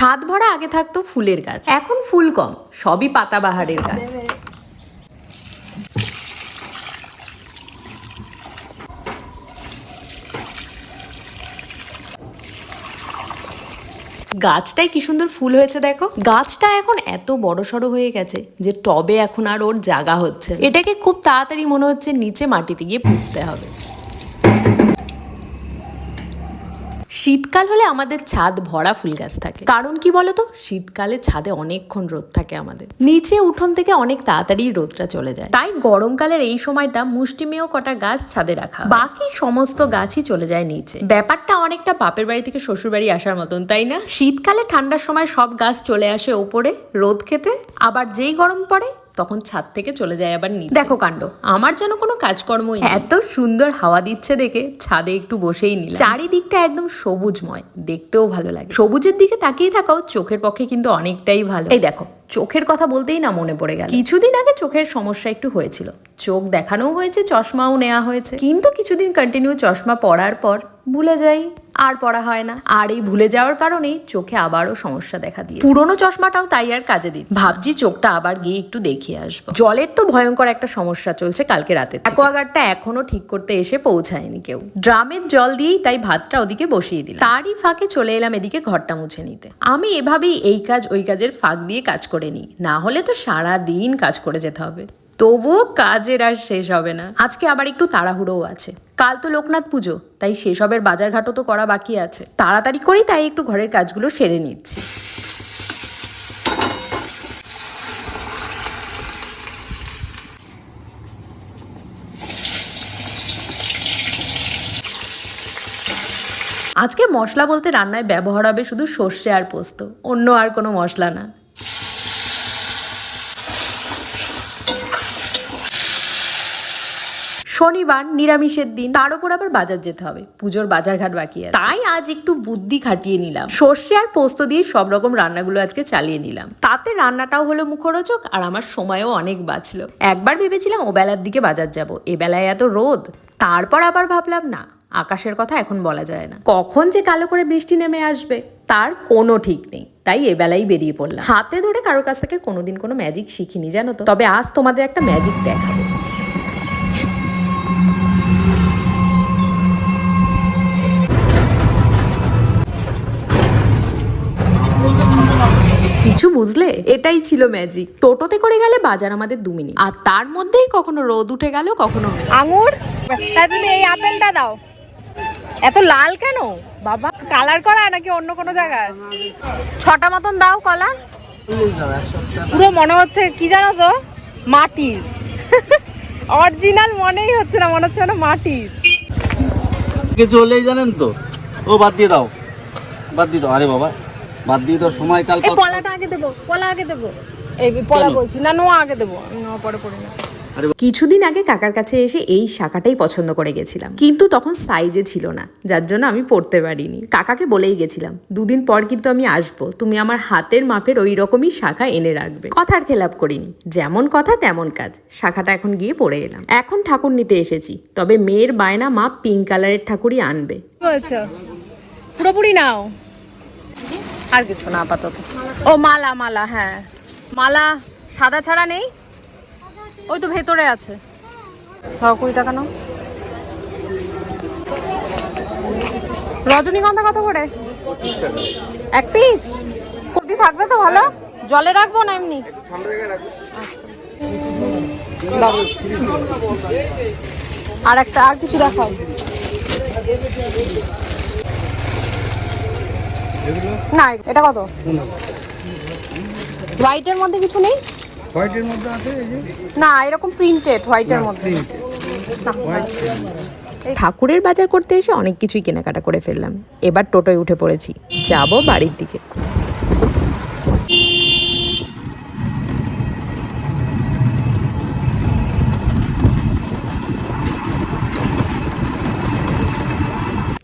ছাদ ভরা আগে থাকতো ফুলের গাছ, এখন ফুল কম, সবই পাতাবাহারের গাছ। গাছটায় কি সুন্দর ফুল হয়েছে দেখো। গাছটা এখন এত বড় সড়ো হয়ে গেছে যে টবে এখন আর ওর জায়গা হচ্ছে। এটাকে খুব তাড়াতাড়ি মনে হচ্ছে নিচে মাটিতে গিয়ে পুঁততে হবে। শীতকাল হলে আমাদের ছাদ ভরা ফুল গাছ থাকে। কারণ কি বলতো, শীতকালে ছাদে অনেকক্ষণ রোদ থাকে আমাদের, নিচে উঠোন থেকে অনেক তাড়াতাড়ি রোদটা চলে যায়। তাই গরমকালের এই সময়টা মুষ্টিমেয় কটা গাছ ছাদে রাখা, বাকি সমস্ত গাছই চলে যায় নিচে। ব্যাপারটা অনেকটা বাপের বাড়ি থেকে শ্বশুর বাড়ি আসার মতন, তাই না? শীতকালে ঠান্ডার সময় সব গাছ চলে আসে ওপরে রোদ খেতে, আবার যেই গরম পড়ে তখন ছাদ থেকে চলে যায় আবার নিচে। দেখো কাণ্ড, আমার যেন কোনো কাজকর্মই নেই। এত সুন্দর হাওয়া দিচ্ছে দেখে ছাদে একটু বসেই নিলাম। চারিদিকটা একদম সবুজময়, দেখতেও ভালো লাগে। সবুজের দিকে তাকিয়ে থাকাও চোখের পক্ষে কিন্তু অনেকটাই ভালো। এই দেখো, চোখের কথা বলতেই না মনে পড়ে গেল, কিছুদিন আগে চোখের সমস্যা একটু হয়েছিল। চোখ দেখানোও হয়েছে, চশমাও নেওয়া হয়েছে, কিন্তু কিছুদিন কন্টিনিউ চশমা পরার পর ভুলে যাই, আর পড়া হয় না। আর এই ভুলে যাওয়ার কারণেই চোখে আবারও সমস্যা দেখা দিয়ে পুরোনো চশমাটাও তাই আর কাজে দিচ্ছে। ভাবছি চোখটা আবার গিয়ে একটু দেখিয়ে আসবো। জলের তো ভয়ঙ্কর একটা সমস্যা চলছে কালকে রাতে। অ্যাকোয়াগার্ডটা এখনো ঠিক করতে এসে পৌঁছায়নি কেউ। ড্রামের জল দিয়েই তাই ভাতটা ওদিকে বসিয়ে দিলাম। তারই ফাঁকে চলে এলাম এদিকে ঘরটা মুছে নিতে। আমি এভাবেই এই কাজ ওই কাজের ফাঁক দিয়ে কাজ করে নিই, না হলে তো সারা দিন কাজ করে যেতে হবে। তবুও কাজের আর শেষ হবে না। আজকে আবার একটু তাড়াহুড়োও আছে, কাল তো লোকনাথ পুজো, তাই সেসবের বাজারঘাটও তো করা বাকি আছে। তাড়াতাড়ি করেই তাই একটু ঘরের কাজগুলো সেরে নিচ্ছি। আজকে মশলা বলতে রান্নায় ব্যবহার হবে শুধু সর্ষে আর পোস্ত, অন্য আর কোনো মশলা না। শনিবার নিরামিষের দিন, তার উপর আবার বাজার যেতে হবে, পুজোর বাজারঘাট বাকি আছে। তাই আজ একটু বুদ্ধি খাটিয়ে নিলাম, সর্ষে আর পোস্ত দিয়ে সব রকম রান্নাগুলো আজকে চালিয়ে নিলাম। তাতে রান্নাটাও হলো মুখরোচক আর আমার সময়ও অনেক বাঁচলো। একবার ভেবেছিলাম ও বেলার দিকে বাজার যাব, এ বেলায় এত রোদ। তারপর আবার ভাবলাম না, আকাশের কথা এখন বলা যায় না, কখন যে কালো করে বৃষ্টি নেমে আসবে তার কোনো ঠিক নেই। তাই এবেলাই বেরিয়ে পড়লাম। হাতে ধরে কারোর কাছ থেকে কোনোদিন কোনো ম্যাজিক শিখিনি জানো তো, তবে আজ তোমাদের একটা ম্যাজিক দেখাবো। কিছু বুঝলে? এটাই ছিল ম্যাজিক। টোটোতে করে গেলে বাজার আমাদের 2 মিনিট, আর তার মধ্যেই কখনো রোদ উঠে গেল, কখনো আঙুর। তুমি এই আপেলটা দাও। এত লাল কেন বাবা? কালার করা নাকি অন্য কোনো জায়গায়? 6টা মতন দাও কলা। পুরো মনে হচ্ছে কি জানো তো, মাটির। অরিজিনাল মনেই হচ্ছে না, মনে হচ্ছে না মাটির। চলেই জানেন তো, ও বাদ দিয়ে দাও, বাদ দিয়ে দাও। আরে বাবা বাদ দিয়ে দাও, সময় কাল। এই পলাটা আগে দেবো, পলা আগে দেবো। এই পলা বলছি না, নোয়া আগে দেবো, নোয়া পরে পড়ে না। কিছুদিন আগে কাকার কাছে এসে এই শাখাটাই পছন্দ করে গেছিলাম, কিন্তু তখন সাইজে ছিল না, যার জন্য আমি পড়তে পারিনি। কাকাকে বলেই গেছিলাম 2 দিন পর কিন্তু আমি আসবো, তুমি আমার হাতের মাপের ওই রকমই শাখা এনে রাখবে। কথার খেলাপ করিনি, যেমন কথা তেমন কাজ। শাখাটা এখন গিয়ে পড়ে এলাম। এখন ঠাকুর নিতে এসেছি, তবে মেয়ের বায়না মা পিঙ্ক কালারের ঠাকুরই আনবে। বলছো পুরোপুরি নাও, আর কিছু না আপাতত। ও মালা, মালা, হ্যাঁ মালা সাদা ছাড়া নেই, ওই তো ভেতরে আছে। 20 টাকা নাও। রজনীগন্ধা কত করে? 25 টাকা 1 পিস। কবজি থাকবে তো ভালো? জলে রাখবো না এমনি? আচ্ছা, আর একটা, আর কিছু দেখাও। না এটা কত? হোয়াইটের মধ্যে কিছু নেই? হোয়াইটের মধ্যে আছে এই যে, না এরকম প্রিন্টেড হোয়াইটের মধ্যে। ঠাকুরের বাজার করতে এসে অনেক কিছুই কেনাকাটা করে ফেললাম। এবার টোটোয় উঠে পড়েছি, যাব বাড়ির দিকে।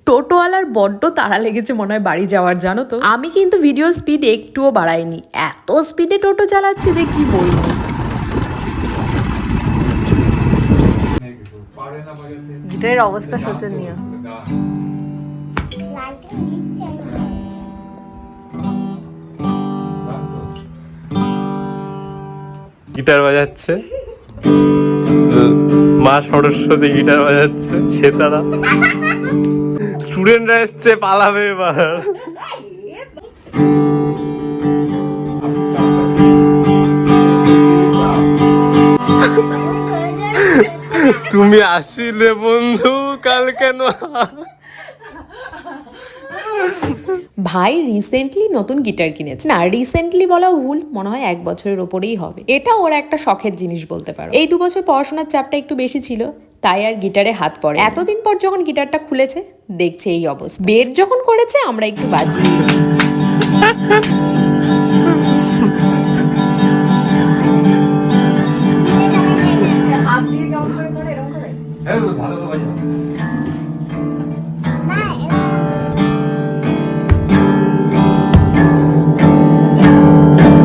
টোটোওয়ালার বড্ড তাড়া লেগেছে মনে হয় বাড়ি যাওয়ার, জানো তো। আমি কিন্তু ভিডিওর স্পিড একটুও বাড়াইনি, এত স্পিডে টোটো চালাচ্ছে যে কি বলবো। গিটারের অবস্থা শোচনীয়। গিটার বাজাচ্ছে, মা সরস্বতী গিটার বাজাচ্ছে, সেতারা। স্টুডেন্টরা এসছে, পালাবে এবার। তুমি আসিলে বন্ধু কাল কেন? ভাই রিসেন্টলি নতুন গিটার কিনেছে। না, রিসেন্টলি বলা ভুল, মনে হয় 1 বছরের ওপরেই হবে। এটা ওর একটা শখের জিনিস বলতে পারো। এই 2 বছর পড়াশোনার চাপটা একটু বেশি ছিল, তাই আর গিটারে হাত পড়ে। এতদিন পর যখন গিটারটা খুলেছে, দেখছে এই অবস্থা। বের যখন করেছে আমরা একটু বাজি।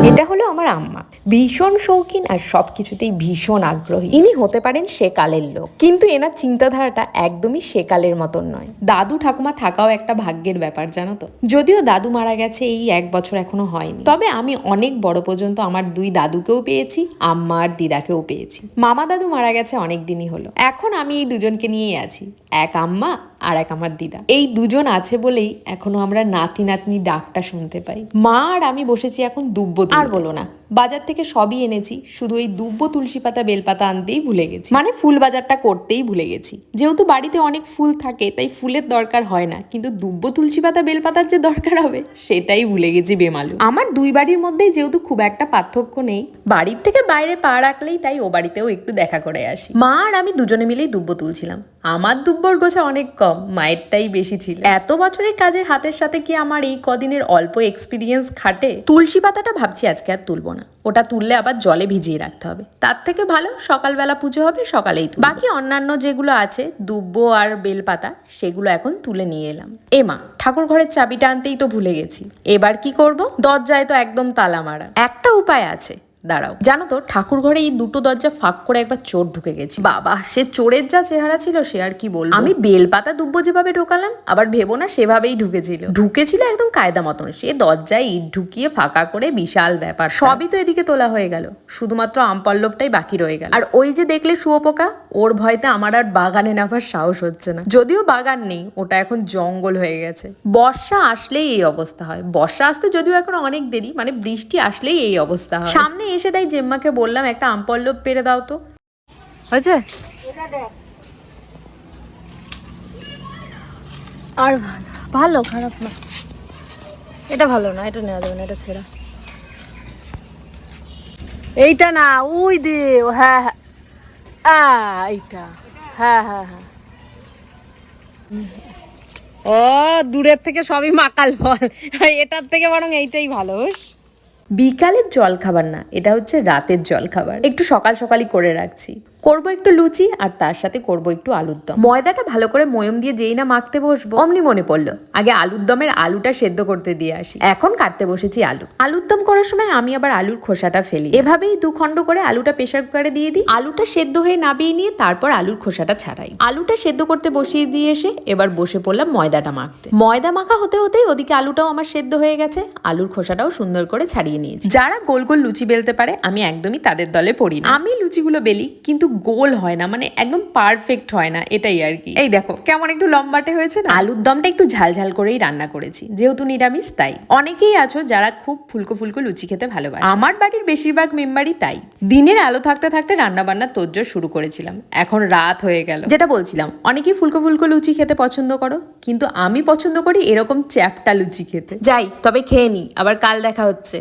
এটা হলো আমার আম্মা, ভীষণ শৌখিন আর সবকিছুতেই ভীষণ আগ্রহী। ইনি হতে পারেন সেকালের লোক, কিন্তু এনার চিন্তাধারাটা একদমই সেকালের মতন নয়। দাদু ঠাকুমা থাকাও একটা ভাগ্যের ব্যাপার, জানো তো। যদিও দাদু মারা গেছে এই 1 বছর এখনো হয়নি, তবে আমি অনেক বড় পর্যন্ত আমার 2 দাদুকেও পেয়েছি, আম্মা আর দিদাকেও পেয়েছি। মামা দাদু মারা গেছে অনেক দিনই হলো। এখন আমি এই দুজনকে নিয়েই আছি, এক আম্মা আর এক আমার দিদা। এই দুজন আছে বলেই এখনো আমরা নাতি নাতনি ডাকটা শুনতে পাই। মা আর আমি বসেছি এখন দুব্বো। আর বলো না, বাজার থেকে সবই এনেছি, শুধু এই দুব্বো, তুলসী পাতা, বেলপাতা আনতেই ভুলে গেছি। মানে ফুল বাজারটা করতেই ভুলে গেছি। যেহেতু বাড়িতে অনেক ফুল থাকে তাই ফুলের দরকার হয় না, কিন্তু দুব্বো, তুলসী পাতা, বেলপাতার যে দরকার হবে সেটাই ভুলে গেছি বেমালু। আমার 2 বাড়ির মধ্যেই যেহেতু খুব একটা পার্থক্য নেই, বাড়ির থেকে বাইরে পা রাখলেই তাই ও বাড়িতেও একটু দেখা করে আসি। মা আর আমি দুজনে মিলেই দুব্বো তুলছিলাম। আমার দুব্বর গোছা অনেক কম, মায়েরটাই বেশি ছিল। এত বছরের কাজের হাতের সাথে কি আমার এই কদিনের অল্প এক্সপিরিয়েন্স খাটে? তুলসী পাতাটা ভাবছি আজকে আর তুলবো না, ওটা তুললে আবার জলে ভিজিয়ে রাখতে হবে। তার থেকে ভালো সকালবেলা পুজো হবে, সকালেই তুলবো। বাকি অন্যান্য যেগুলো আছে দুব্বো আর বেলপাতা, সেগুলো এখন তুলে নিয়ে এলাম। মা, ঠাকুর ঘরের চাবিটা আনতেই তো ভুলে গেছি, এবার কি করব? দরজায় তো একদম তালা মারা। একটা উপায় আছে, দাঁড়াও। জানো তো, ঠাকুর ঘরে এই 2টো দরজা ফাঁক করে একবার চোর ঢুকে গেছে। বাবা, সে চোরের যা চেহারা ছিল সে আর কি বলবো। আমি বেলপাতা দুব্বো যেভাবে ঢোকালাম, আবার ভেবো না সেভাবেই ঢুকেছিল একদম কায়দা মতন। সে দরজায় ইট ঢুকিয়ে ফাঁকা করে, বিশাল ব্যাপার। সবই তো এদিকে তোলা হয়ে গেল, শুধুমাত্র আমপল্লবটাই বাকি রয়ে গেল। আর ওই যে দেখলে শুয়োপোকা, ওর ভয়তে আমার আর বাগানে নামার সাহস হচ্ছে না। যদিও বাগান নেই, ওটা এখন জঙ্গল হয়ে গেছে। বর্ষা আসলেই এই অবস্থা হয়। বর্ষা আসতে যদিও এখন অনেক দেরি, মানে বৃষ্টি আসলেই এই অবস্থা হয়। সামনে এসে তাই জেম্মাকে বললাম একটা আমপল্লব পেরে দাও তো। হয়েছে? আর ভালো, খারাপ না। এটা ভালো না, এটা নেওয়া যাবে না, এটা ছেঁড়া। এইটা না, ওই দে। হ্যাঁ হ্যাঁ, এইটা। হ্যাঁ হ্যাঁ হ্যাঁ। ও, দূরের থেকে সবই মাকাল ফল, এটার থেকে বরং এইটাই ভালো। বিকালের জল খাবার না, এটা হচ্ছে রাতের জল খাবার। একটু সকাল সকালই করে রাখছি। করবো একটু লুচি আর তার সাথে করবো একটু আলুর দম। ময়দাটা ভালো করে ময়ম দিয়ে যেই না মাখতে বসবো, অমনি মনে পড়লো আগে আলুর দমের আলুটা সেদ্ধ করতে দিয়ে আসি। এখন কাটতে বসেছি আলু। আলুর দম করার সময় আমি আবার আলুর খোসাটা ফেলি। এভাবেই 2 খণ্ড করে আলুটা প্রেসার কুকারে দিয়ে দিই। আলুটা সেদ্ধ হয়ে নামিয়ে নিয়ে তারপর আলুর খোসাটা ছাড়াই। আলুটা সেদ্ধ করতে বসিয়ে দিয়ে এসে এবার বসে পড়লাম ময়দাটা মাখতে। ময়দা মাখা হতে হতেই ওদিকে আলুটাও আমার সেদ্ধ হয়ে গেছে, আলুর খোসাটাও সুন্দর করে ছাড়িয়ে নিয়েছি। যারা গোল গোল লুচি বেলতে পারে আমি একদমই তাদের দলে পড়ি না। আমি লুচিগুলো বেলি, কিন্তু গোল হয় না, মানে একদম পারফেক্ট হয় না, এটাই আর কি। এই দেখো কেমন একটু লম্বাটে হয়েছে না। আলুর দমটা একটু ঝাল ঝাল করেই রান্না করেছি, যেহেতু নিরামিষ তাই। অনেকেই আছো যারা খুব ফুলকো ফুলকো লুচি খেতে ভালোবাসে, আমার বাড়ির বেশিরভাগ মেম্বারই তাই। দিনের আলো থাকতে থাকতে রান্না বান্নার তোড়জোড় শুরু করেছিলাম, এখন রাত হয়ে গেল। যেটা বলছিলাম, অনেকেই ফুলকো ফুলকো লুচি খেতে পছন্দ করো, কিন্তু আমি পছন্দ করি এরকম চ্যাপটা লুচি খেতে। যাই তবে খেয়ে নি, আবার কাল দেখা হচ্ছে।